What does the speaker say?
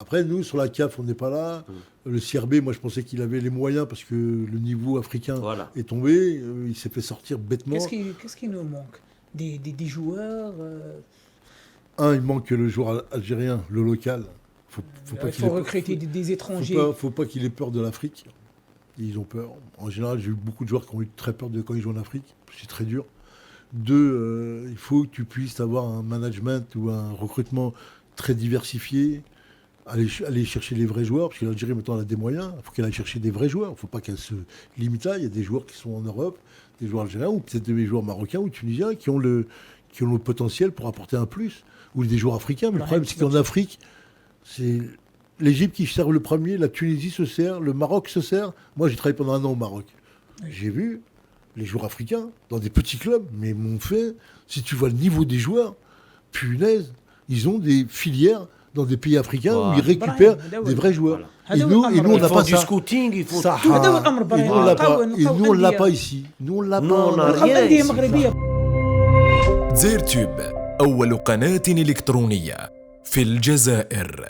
Après, nous, sur la CAF, on n'est pas là. Le CRB, moi, je pensais qu'il avait les moyens parce que le niveau africain Voilà. est tombé. Il s'est fait sortir bêtement. Qu'est-ce qui nous manque des joueurs Il manque le joueur algérien, le local. Il faut recruter des étrangers. Faut pas qu'il ait peur de l'Afrique. Ils ont peur. En général, j'ai eu beaucoup de joueurs qui ont eu très peur de quand ils jouent en Afrique. C'est très dur. 2, il faut que tu puisses avoir un management ou un recrutement très diversifié. Aller chercher les vrais joueurs, parce que l'Algérie maintenant elle a des moyens, il faut qu'elle aille chercher des vrais joueurs, il ne faut pas qu'elle se limite là, il y a des joueurs qui sont en Europe, des joueurs algériens, ou peut-être des joueurs marocains ou tunisiens qui ont le potentiel pour apporter un plus, ou des joueurs africains, mais le problème c'est qu'en Afrique, c'est l'Égypte qui sert le premier, la Tunisie se sert, le Maroc se sert. Moi j'ai travaillé pendant 1 an au Maroc, j'ai vu les joueurs africains dans des petits clubs, mais m'ont fait, si tu vois le niveau des joueurs, punaise, ils ont des filières dans des pays africains où ils récupèrent des vrais joueurs. Et nous, on n'a pas du ça. scouting, ils font Ça, tout. et nous, on l'a pas ici. Nous, on l'a Non, on n'a pas. rien ici. زير تيوب أول قناة إلكترونية في الجزائر.